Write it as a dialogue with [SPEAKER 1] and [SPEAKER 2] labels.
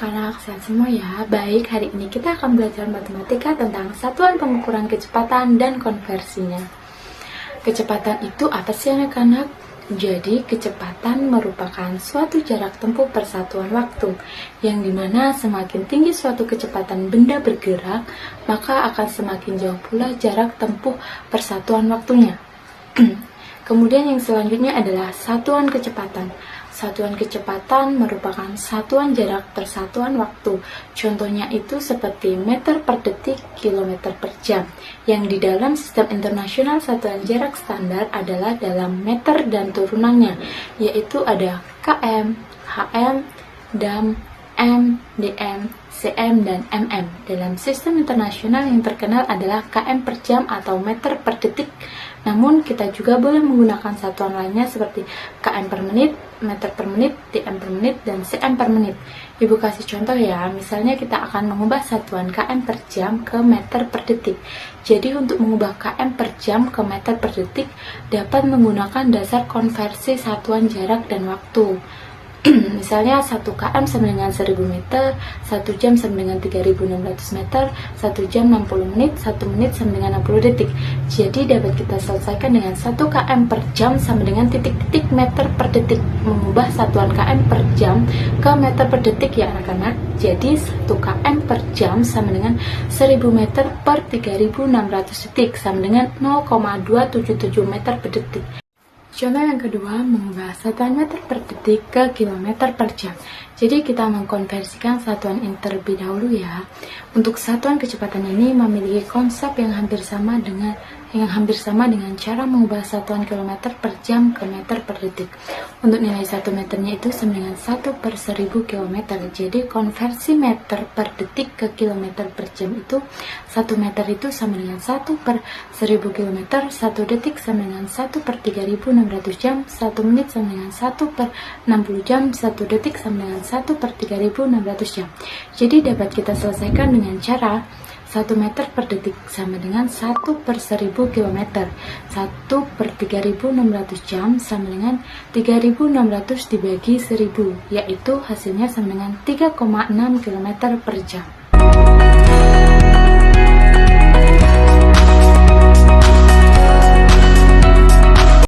[SPEAKER 1] anak-anak, sehat semua ya. Baik, hari ini kita akan belajar matematika tentang satuan pengukuran kecepatan dan konversinya. Kecepatan itu apa sih anak-anak? Jadi, kecepatan merupakan suatu jarak tempuh per satuan waktu, yang dimana semakin tinggi suatu kecepatan benda bergerak, maka akan semakin jauh pula jarak tempuh per satuan waktunya. Kemudian yang selanjutnya adalah satuan kecepatan. Satuan kecepatan merupakan satuan jarak per satuan waktu. Contohnya itu seperti meter per detik, kilometer per jam. Yang di dalam sistem internasional satuan jarak standar adalah dalam meter dan turunannya, yaitu ada km, hm, dam, m, dm, cm, dan mm. Dalam sistem internasional yang terkenal adalah km per jam atau meter per detik. Namun kita juga boleh menggunakan satuan lainnya seperti km per menit, meter per menit, dm per menit, dan cm per menit. Ibu kasih contoh ya, misalnya kita akan mengubah satuan km per jam ke meter per detik. Jadi untuk mengubah km per jam ke meter per detik dapat menggunakan dasar konversi satuan jarak dan waktu. Misalnya 1 km sama dengan 1000 meter, 1 jam sama dengan 3600 meter, 1 jam 60 menit, 1 menit sama dengan 60 detik. Jadi dapat kita selesaikan dengan 1 km per jam sama dengan titik-titik meter per detik. Mengubah satuan km per jam ke meter per detik ya anak-anak. Jadi 1 km per jam sama dengan 1000 meter per 3600 detik sama dengan 0,277 meter per detik. Contoh yang kedua, mengubah satuan meter per detik ke kilometer per jam. Jadi kita mengkonversikan satuan ini terlebih dahulu ya. Untuk satuan kecepatan ini memiliki konsep yang hampir sama dengan cara mengubah satuan kilometer per jam ke meter per detik. Untuk nilai 1 meternya itu sama dengan 1 per 1000 km. Jadi konversi meter per detik ke kilometer per jam itu 1 meter itu sama dengan 1 per 1000 km, 1 detik sama dengan 1 per 3600 jam, 1 menit sama dengan 1 per 60 jam, 1 detik sama dengan 1 per 3600 jam. Jadi dapat kita selesaikan dengan cara 1 meter per detik sama dengan 1 per 1000 km, 1 per 3600 jam sama dengan 3600 dibagi 1000, yaitu hasilnya sama dengan 3,6 km per jam.